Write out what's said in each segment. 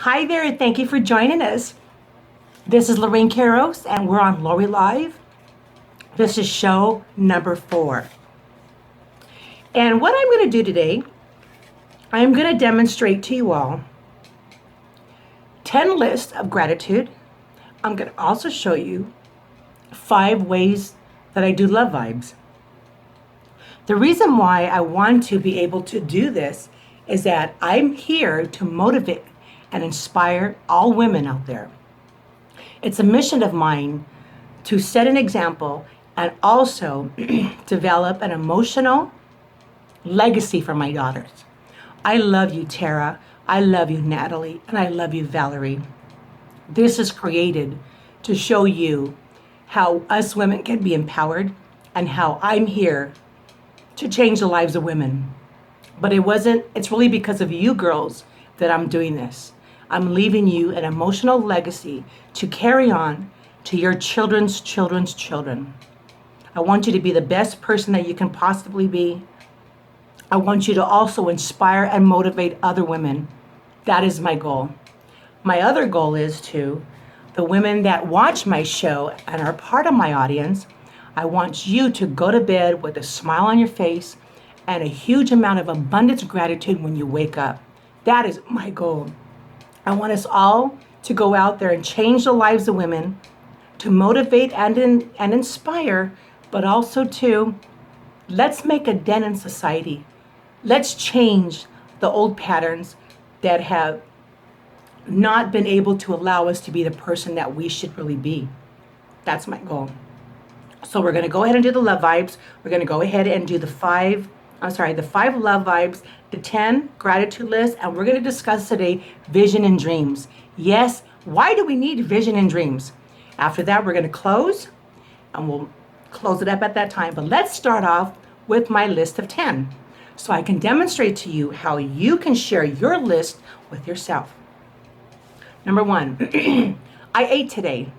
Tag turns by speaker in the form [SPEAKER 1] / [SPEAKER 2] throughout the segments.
[SPEAKER 1] Hi there, and thank you for joining us. This is Lorraine Caros, and we're on Lori Live. This is show number 4. And what I'm going to do today, I'm going to demonstrate to you all 10 lists of gratitude. I'm going to also show you 5 ways that I do love vibes. The reason why I want to be able to do this is that I'm here to motivate and inspire all women out there. It's a mission of mine to set an example and also develop an emotional legacy for my daughters. I love you, Tara. I love you, Natalie. And I love you, Valerie. This is created to show you how us women can be empowered and how I'm here to change the lives of women. But it's really because of you girls that I'm doing this. I'm leaving you an emotional legacy to carry on to your children's children's children. I want you to be the best person that you can possibly be. I want you to also inspire and motivate other women. That is my goal. My other goal is to the women that watch my show and are part of my audience, I want you to go to bed with a smile on your face and a huge amount of abundance gratitude when you wake up. That is my goal. I want us all to go out there and change the lives of women, to motivate and inspire, but also to let's make a dent in society. Let's change the old patterns that have not been able to allow us to be the person that we should really be. That's my goal. So we're going to go ahead and do the love vibes. We're going to go ahead and do the five love vibes, the 10 gratitude lists, and we're going to discuss today vision and dreams. Yes, why do we need vision and dreams? After that, we're going to close, and we'll close it up at that time. But let's start off with my list of 10 so I can demonstrate to you how you can share your list with yourself. Number 1, I ate today.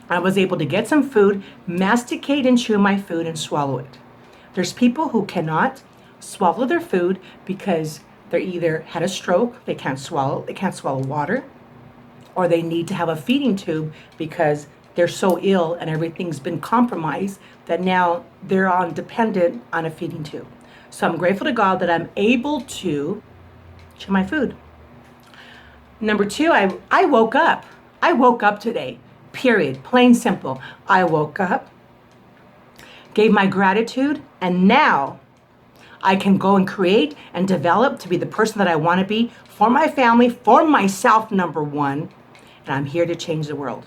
[SPEAKER 1] I was able to get some food, masticate and chew my food and swallow it. There's people who cannot swallow their food because they either had a stroke, they can't swallow water, or they need to have a feeding tube because they're so ill and everything's been compromised that now they're dependent on a feeding tube. So I'm grateful to God that I'm able to chew my food. Number 2, I woke up. I woke up today. Period. Plain simple. I woke up, gave my gratitude, and now I can go and create and develop to be the person that I want to be for my family, for myself, number 1. And I'm here to change the world.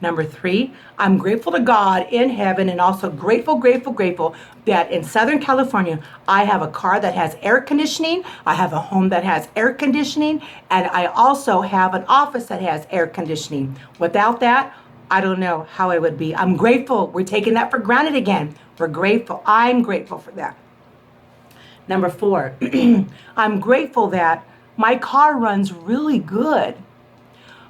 [SPEAKER 1] Number 3, I'm grateful to God in heaven and also grateful that in Southern California, I have a car that has air conditioning. I have a home that has air conditioning. And I also have an office that has air conditioning. Without that, I don't know how I would be. I'm grateful. We're taking that for granted again. We're grateful. I'm grateful for that. Number 4, I'm grateful that my car runs really good.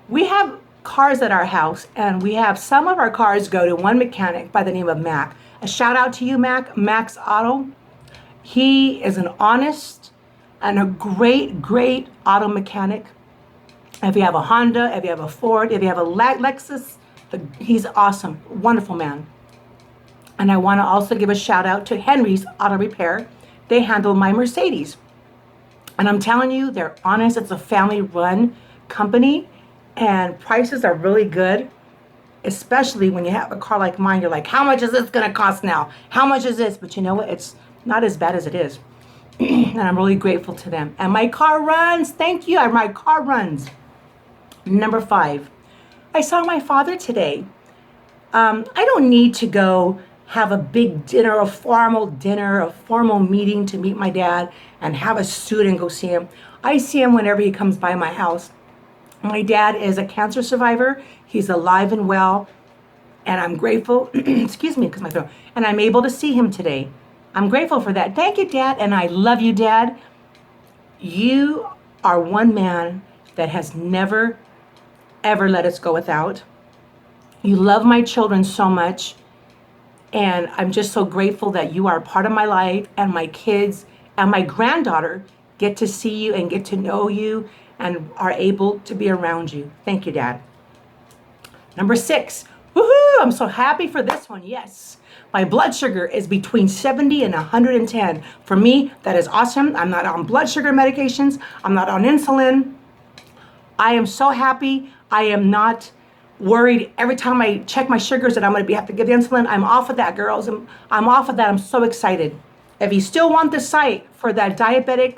[SPEAKER 1] We have cars at our house, and we have some of our cars go to one mechanic by the name of Mac. A shout out to you, Max Auto. He is an honest and a great auto mechanic. If you have a Honda, if you have a Ford, if you have a Lexus, he's awesome, wonderful man. And I want to also give a shout out to Henry's Auto Repair. They handle my Mercedes. And I'm telling you, they're honest. It's a family run company. And prices are really good, especially when you have a car like mine. You're like, how much is this going to cost now? How much is this? But you know what? It's not as bad as it is. And I'm really grateful to them. And my car runs. Thank you. My car runs. Number 5, I saw my father today. I don't need to go have a big dinner, a formal meeting to meet my dad and have a suit and go see him. I see him whenever he comes by my house. My dad is a cancer survivor. He's alive and well. And I'm grateful, excuse me, because my throat, and I'm able to see him today. I'm grateful for that. Thank you, Dad. And I love you, Dad. You are one man that has never, ever let us go without. You love my children so much. And I'm just so grateful that you are part of my life and my kids and my granddaughter get to see you and get to know you and are able to be around you. Thank you, Dad. Number 6, woohoo, I'm so happy for this one, yes. My blood sugar is between 70 and 110. For me, that is awesome. I'm not on blood sugar medications. I'm not on insulin. I am so happy. I am not worried every time I check my sugars that I'm going to have to give insulin. I'm off of that, girls. I'm off of that. I'm so excited. If you still want the site for that diabetic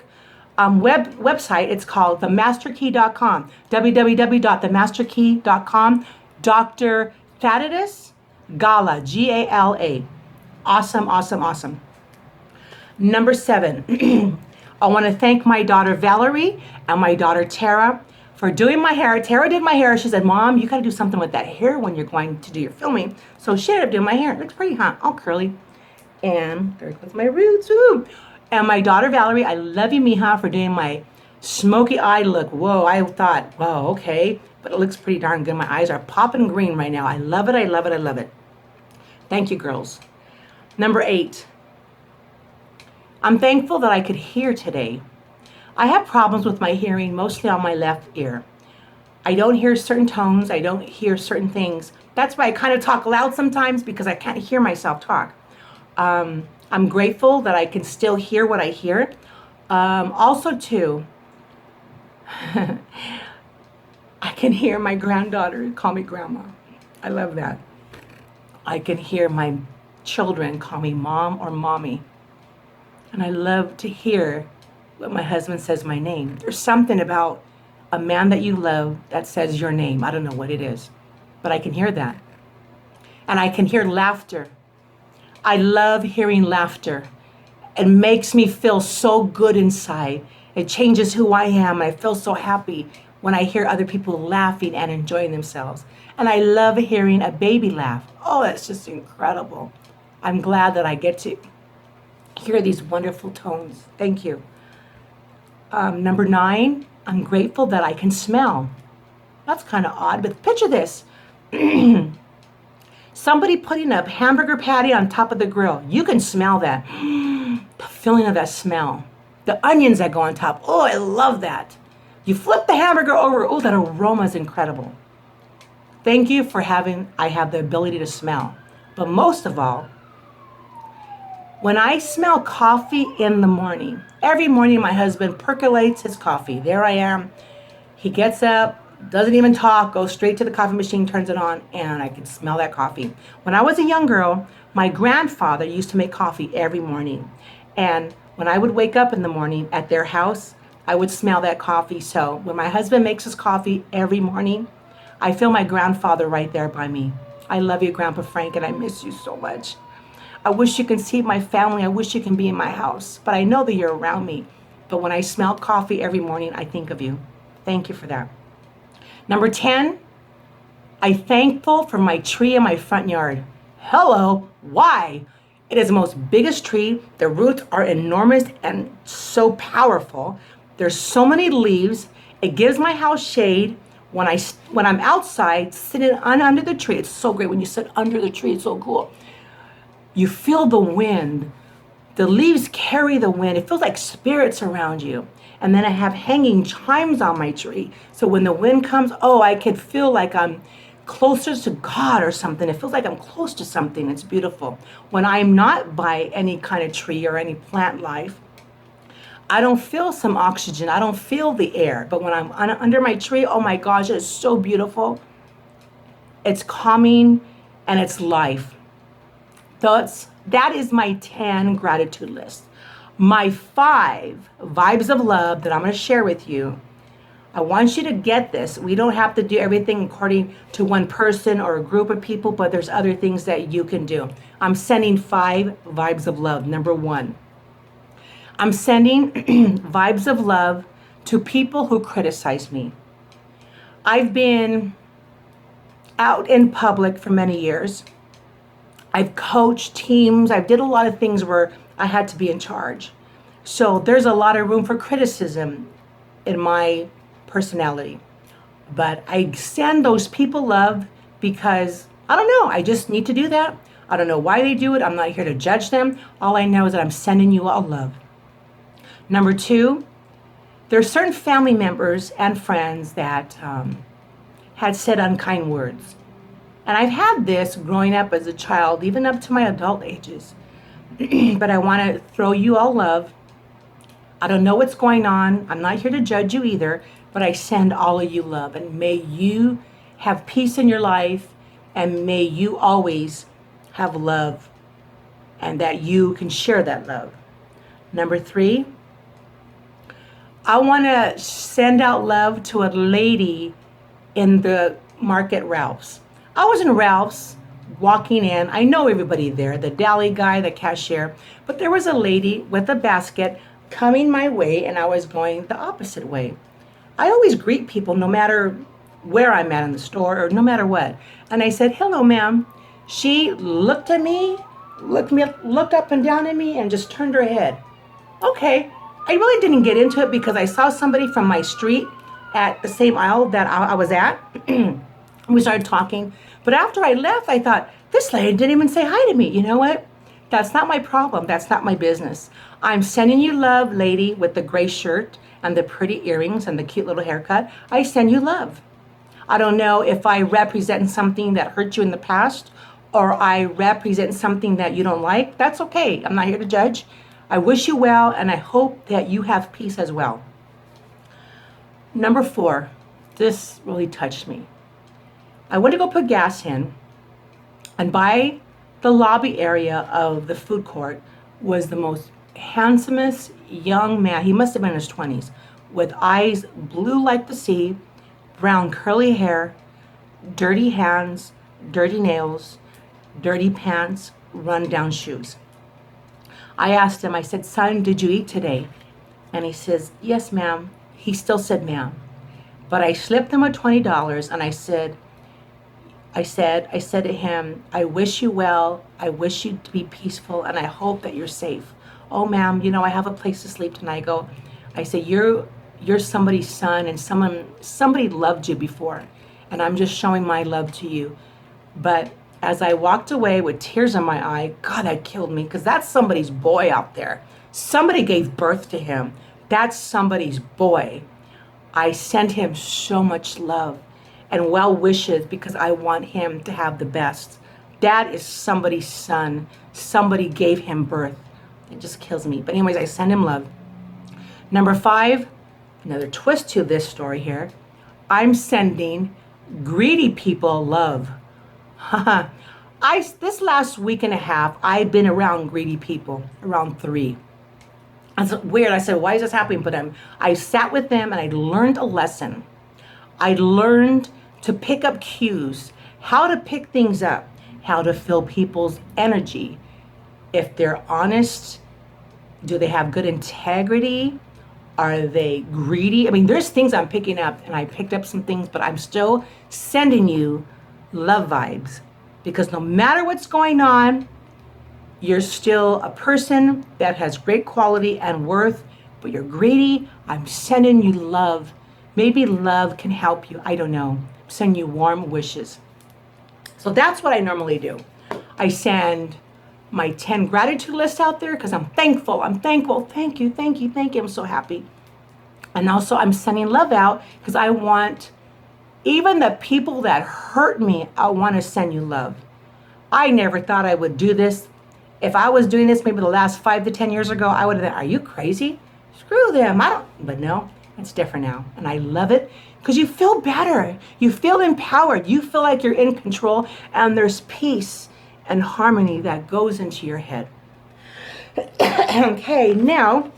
[SPEAKER 1] website, it's called themasterkey.com, www.themasterkey.com. Dr. Thaddeus Gala, Gala. Awesome, awesome, awesome. Number 7, I want to thank my daughter Valerie and my daughter Tara for doing my hair. Tara did my hair. She said, Mom, you got to do something with that hair when you're going to do your filming. So she ended up doing my hair. It looks pretty, huh? All curly. And there goes my roots. Woo. And my daughter Valerie, I love you, Mija, for doing my smoky eye look. Whoa, I thought, whoa, okay. But it looks pretty darn good. My eyes are popping green right now. I love it, I love it, I love it. Thank you, girls. Number 8, I'm thankful that I could hear today. I have problems with my hearing, mostly on my left ear. I don't hear certain tones. I don't hear certain things. That's why I kind of talk loud sometimes, because I can't hear myself talk. I'm grateful that I can still hear what I hear. Also, too, I can hear my granddaughter call me grandma. I love that. I can hear my children call me mom or mommy. And I love to hear when my husband says my name. There's something about a man that you love that says your name. I don't know what it is, but I can hear that. And I can hear laughter. I love hearing laughter. It makes me feel so good inside. It changes who I am. I feel so happy when I hear other people laughing and enjoying themselves. And I love hearing a baby laugh. Oh, that's just incredible. I'm glad that I get to hear these wonderful tones. Thank you. Number 9, I'm grateful that I can smell. That's kind of odd, but picture this. Somebody putting a hamburger patty on top of the grill. You can smell that. The feeling of that smell. The onions that go on top. Oh, I love that. You flip the hamburger over. Oh, that aroma is incredible. Thank you for I have the ability to smell. But most of all, when I smell coffee in the morning, every morning my husband percolates his coffee. There I am. He gets up, doesn't even talk, goes straight to the coffee machine, turns it on, and I can smell that coffee. When I was a young girl, my grandfather used to make coffee every morning. And when I would wake up in the morning at their house, I would smell that coffee. So when my husband makes his coffee every morning, I feel my grandfather right there by me. I love you, Grandpa Frank, and I miss you so much. I wish you can see my family. I wish you can be in my house. But I know that you're around me. But when I smell coffee every morning, I think of you. Thank you for that. Number 10, I'm thankful for my tree in my front yard. Hello, why? It is the most biggest tree. The roots are enormous and so powerful. There's so many leaves. It gives my house shade. When I'm outside, sitting under the tree, it's so great. When you sit under the tree, it's so cool. You feel the wind. The leaves carry the wind. It feels like spirits around you. And then I have hanging chimes on my tree. So when the wind comes, oh, I can feel like I'm closer to God or something. It feels like I'm close to something. It's beautiful. When I'm not by any kind of tree or any plant life, I don't feel some oxygen. I don't feel the air. But when I'm under my tree, oh my gosh, it's so beautiful. It's calming and it's life. That is my 10 gratitude list. My 5 vibes of love that I'm going to share with you. I want you to get this. We don't have to do everything according to one person or a group of people, but there's other things that you can do. I'm sending 5 vibes of love. Number 1, I'm sending vibes of love to people who criticize me. I've been out in public for many years. I've coached teams. I did a lot of things where I had to be in charge. So there's a lot of room for criticism in my personality. But I send those people love because, I don't know, I just need to do that. I don't know why they do it. I'm not here to judge them. All I know is that I'm sending you all love. Number 2, There are certain family members and friends that had said unkind words. And I've had this growing up as a child, even up to my adult ages. But I want to throw you all love. I don't know what's going on. I'm not here to judge you either, but I send all of you love. And may you have peace in your life, and may you always have love, and that you can share that love. Number 3, I want to send out love to a lady in the market Ralph's. I was in Ralph's walking in. I know everybody there, the deli guy, the cashier, but there was a lady with a basket coming my way, and I was going the opposite way. I always greet people no matter where I'm at in the store or no matter what. And I said, "Hello, ma'am." She looked at me, looked up and down at me, and just turned her head. Okay. I really didn't get into it because I saw somebody from my street at the same aisle that I was at. We started talking. But after I left, I thought, this lady didn't even say hi to me. You know what? That's not my problem. That's not my business. I'm sending you love, lady with the gray shirt and the pretty earrings and the cute little haircut. I send you love. I don't know if I represent something that hurt you in the past or I represent something that you don't like. That's okay. I'm not here to judge. I wish you well, and I hope that you have peace as well. Number 4, this really touched me. I went to go put gas in, and by the lobby area of the food court was the most handsomest young man. He must have been in his 20s, with eyes blue like the sea, brown curly hair, dirty hands, dirty nails, dirty pants, run-down shoes. I asked him, I said, "Son, did you eat today?" And he says, "Yes, ma'am." He still said, "Ma'am." But I slipped him a $20, and I said to him, "I wish you well. I wish you to be peaceful, and I hope that you're safe." "Oh, ma'am, I have a place to sleep tonight." I said, you're somebody's son, and somebody loved you before, and I'm just showing my love to you. But as I walked away with tears in my eye, God, that killed me, because that's somebody's boy out there. Somebody gave birth to him. That's somebody's boy. I sent him so much love and well wishes because I want him to have the best. That is somebody's son. Somebody gave him birth. It just kills me. But anyways, I send him love. Number 5, another twist to this story here. I'm sending greedy people love. This last week and a half, I've been around greedy people, around 3. It's weird. I said, why is this happening? But I sat with them and I learned a lesson. I learned to pick up cues, how to pick things up, how to feel people's energy. If they're honest, do they have good integrity? Are they greedy? I mean, there's things I'm picking up, and I picked up some things, but I'm still sending you love vibes, because no matter what's going on, you're still a person that has great quality and worth, but you're greedy. I'm sending you love. Maybe love can help you. I don't know. Send you warm wishes. So that's what I normally do. I send my 10 gratitude list out there because I'm thankful. Thank you. I'm so happy. And also I'm sending love out because I want, even the people that hurt me, I want to send you love. I never thought I would do this. If I was doing this maybe the last 5 to 10 years ago, I would have been, are you crazy? Screw them. But no, it's different now. And I love it because you feel better. You feel empowered. You feel like you're in control, and there's peace and harmony that goes into your head. Okay, now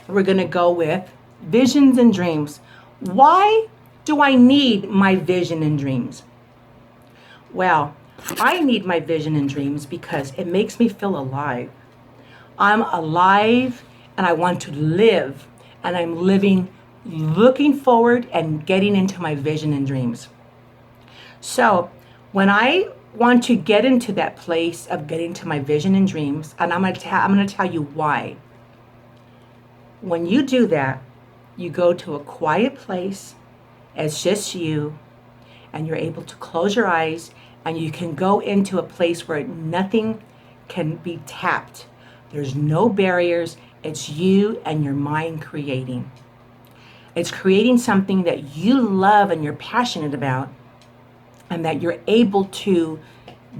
[SPEAKER 1] we're going to go with visions and dreams. Why do I need my vision and dreams? Well, I need my vision and dreams because it makes me feel alive. I'm alive and I want to live, and I'm living, looking forward and getting into my vision and dreams. So when I want to get into that place of getting to my vision and dreams, and I'm going to tell you why. When you do that, you go to a quiet place, it's just you, and you're able to close your eyes, and you can go into a place where nothing can be tapped. There's no barriers. It's you and your mind creating. It's creating something that you love and you're passionate about, and that you're able to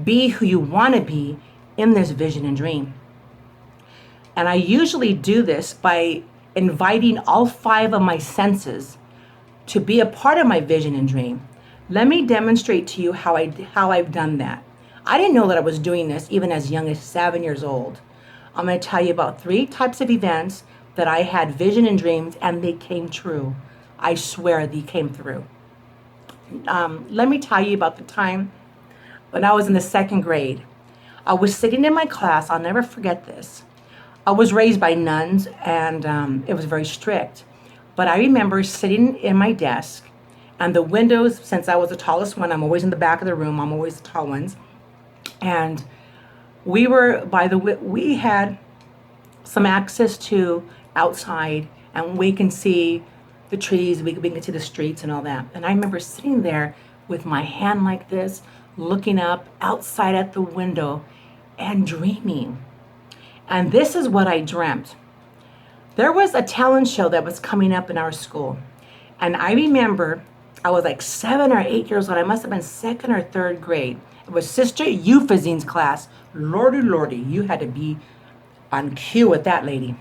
[SPEAKER 1] be who you want to be in this vision and dream. And I usually do this by inviting all 5 of my senses to be a part of my vision and dream. Let me demonstrate to you how I've done that. I didn't know that I was doing this even as young as 7 years old. I'm going to tell you about 3 types of events that I had vision and dreams, and they came true. I swear they came through. Let me tell you about the time when I was in the 2nd grade. I was sitting in my class. I'll never forget this. I was raised by nuns, and it was very strict. But I remember sitting in my desk, and the windows, since I was the tallest one, I'm always in the back of the room. I'm always the tall ones. And we had some access to outside, and we can see the trees, we can see the streets and all that. And I remember sitting there with my hand like this, looking up outside at the window and dreaming. And this is what I dreamt. There was a talent show that was coming up in our school. And I remember I was like 7 or 8 years old. I must have been 2nd or 3rd grade. It was Sister Euphazine's class. Lordy, Lordy, you had to be on cue with that lady.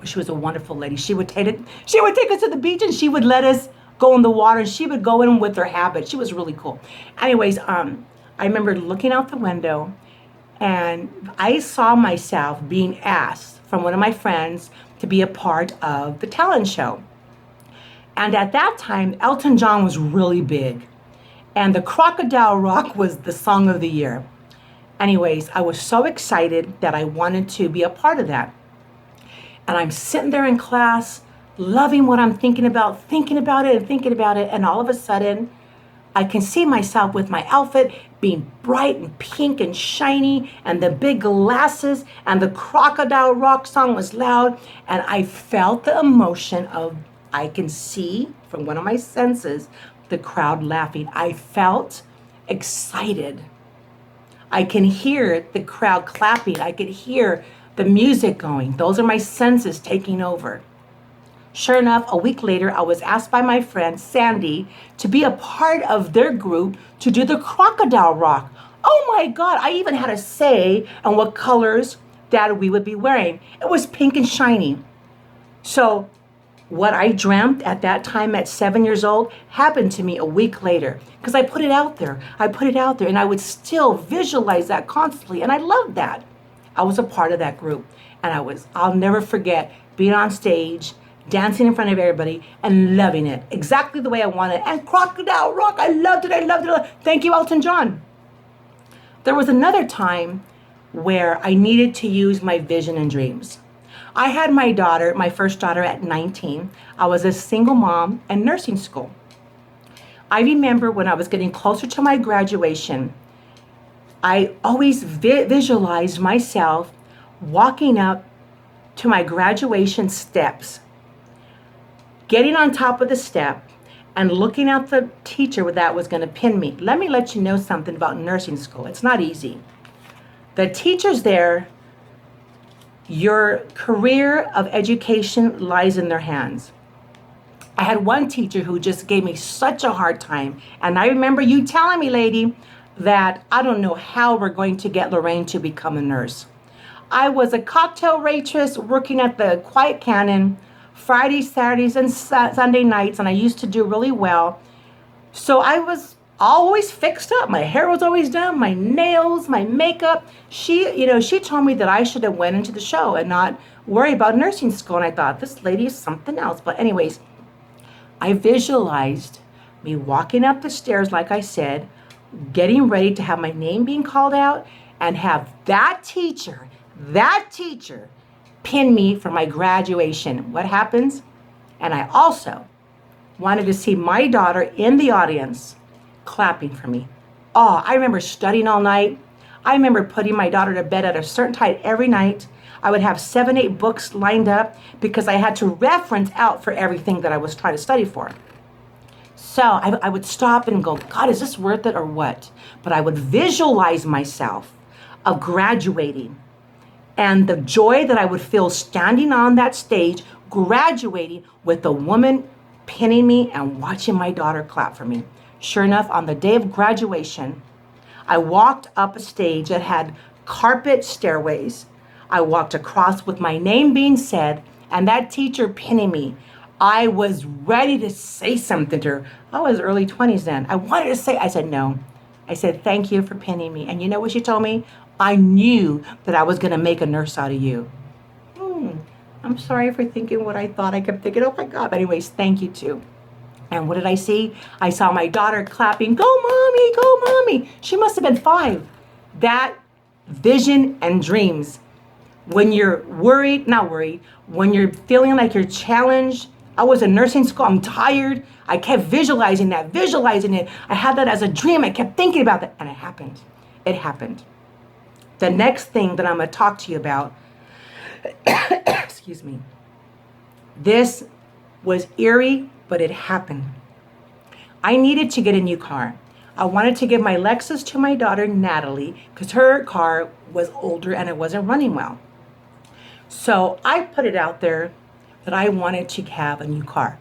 [SPEAKER 1] She was a wonderful lady. She would take us to the beach, and she would let us go in the water, and she would go in with her habit. She was really cool. Anyways, I remember looking out the window, and I saw myself being asked from one of my friends to be a part of the talent show. And at that time, Elton John was really big, and the Crocodile Rock was the song of the year. Anyways, I was so excited that I wanted to be a part of that. And I'm sitting there in class, loving what I'm thinking about it. And all of a sudden, I can see myself with my outfit being bright and pink and shiny, and the big glasses, and the Crocodile Rock song was loud. And I felt the emotion of, I can see from one of my senses, the crowd laughing. I felt excited. I can hear the crowd clapping. I could hear the music going. Those are my senses taking over. Sure enough, a week later, I was asked by my friend Sandy to be a part of their group to do the Crocodile Rock. Oh my God, I even had a say on what colors that we would be wearing. It was pink and shiny. So what I dreamt at that time at 7 years old happened to me a week later, because I put it out there. And I would still visualize that constantly. And I loved that. I was a part of that group, and I'll never forget being on stage, dancing in front of everybody, and loving it exactly the way I wanted. And Crocodile Rock, I loved it. Thank you, Elton John. There was another time where I needed to use my vision and dreams. I had my first daughter at 19. I was a single mom in nursing school. I remember when I was getting closer to my graduation, I always visualized myself walking up to my graduation steps, getting on top of the step, and looking at the teacher that was going to pin me. Let me let you know something about nursing school. It's not easy. The teachers there, your career of education lies in their hands. I had one teacher who just gave me such a hard time. And I remember you telling me, lady, that I don't know how we're going to get Lorraine to become a nurse. I was a cocktail waitress working at the Quiet Cannon Fridays, Saturdays, and Sunday nights, and I used to do really well. So I was always fixed up. My hair was always done, my nails, my makeup. She told me that I should have went into the show and not worry about nursing school. And I thought, this lady is something else. But anyways, I visualized me walking up the stairs, like I said, getting ready to have my name being called out, and have that teacher pin me for my graduation. What happens? And I also wanted to see my daughter in the audience clapping for me. Oh, I remember studying all night. I remember putting my daughter to bed at a certain time every night. I would have 7, 8 books lined up because I had to reference out for everything that I was trying to study for. So I would stop and go, God, is this worth it or what? But I would visualize myself of graduating, and the joy that I would feel standing on that stage, graduating with a woman pinning me and watching my daughter clap for me. Sure enough, on the day of graduation, I walked up a stage that had carpet stairways. I walked across with my name being said, and that teacher pinning me. I was ready to say something to her. I was early 20s then. I said no. I said, thank you for pinning me. And you know what she told me? I knew that I was going to make a nurse out of you. I'm sorry for thinking what I thought. I kept thinking, oh my God. But anyways, thank you too. And what did I see? I saw my daughter clapping, go mommy, go mommy. She must have been 5. That vision and dreams. When you're not worried, when you're feeling like you're challenged. I was in nursing school, I'm tired. I kept visualizing it. I had that as a dream. I kept thinking about that, and it happened. It happened. The next thing that I'm gonna talk to you about, excuse me, this was eerie, but it happened. I needed to get a new car. I wanted to give my Lexus to my daughter, Natalie, because her car was older and it wasn't running well. So I put it out there that I wanted to have a new car.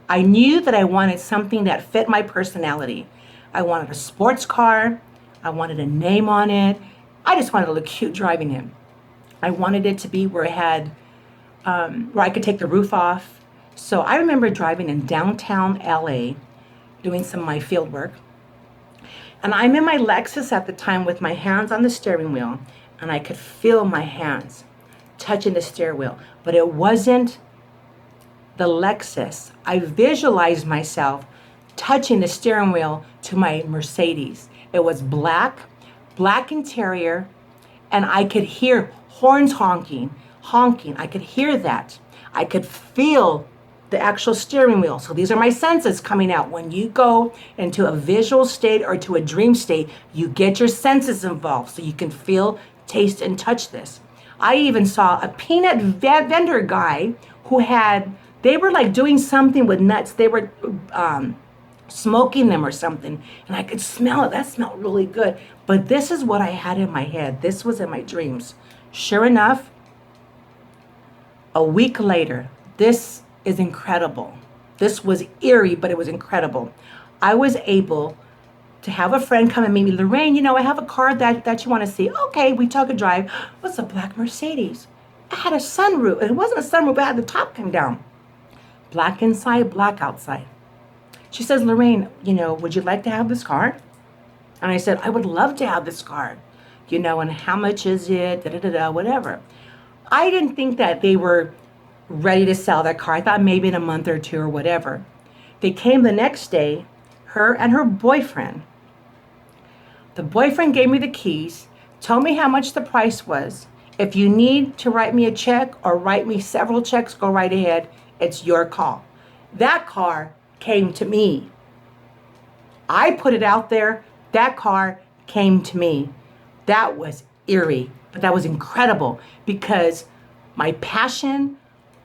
[SPEAKER 1] I knew that I wanted something that fit my personality. I wanted a sports car. I wanted a name on it. I just wanted to look cute driving it. I wanted it to be where it had, where I could take the roof off. So I remember driving in downtown LA, doing some of my field work. And I'm in my Lexus at the time with my hands on the steering wheel, and I could feel my hands touching the steering wheel, but it wasn't the Lexus. I visualized myself touching the steering wheel to my Mercedes. It was black interior, and I could hear horns honking. I could hear that. I could feel the actual steering wheel. So these are my senses coming out. When you go into a visual state or to a dream state, you get your senses involved so you can feel, taste, and touch this. I even saw a peanut vendor guy they were like doing something with nuts. They were smoking them or something, and I could smell it. That smelled really good. But this is what I had in my head. This was in my dreams. Sure enough, a week later, this is incredible. This was eerie, but it was incredible. I was able to have a friend come and meet me. Lorraine, I have a car that you want to see. Okay, we took a drive. What's a black Mercedes? It had a sunroof. It wasn't a sunroof, it had the top come down. Black inside, black outside. She says, Lorraine, would you like to have this car? And I said, I would love to have this car. And how much is it? Whatever. I didn't think that they were ready to sell that car. I thought maybe in a month or 2 or whatever. They came the next day, her and her boyfriend. The boyfriend gave me the keys, told me how much the price was. If you need to write me a check or write me several checks, go right ahead. It's your call. That car came to me. I put it out there. That car came to me. That was eerie, but that was incredible because my passion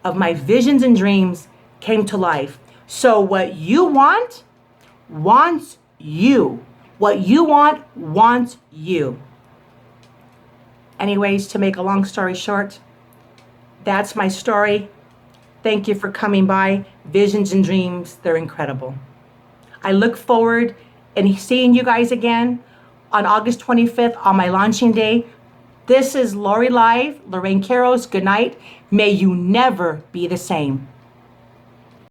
[SPEAKER 1] of my visions and dreams came to life. So what you want wants you. What you want wants you. Anyways, to make a long story short, that's my story. Thank you for coming by. Visions and dreams, they're incredible. I look forward and seeing you guys again on August 25th on my launching day. This is Lori Live, Lorraine Caros. Good night. May you never be the same.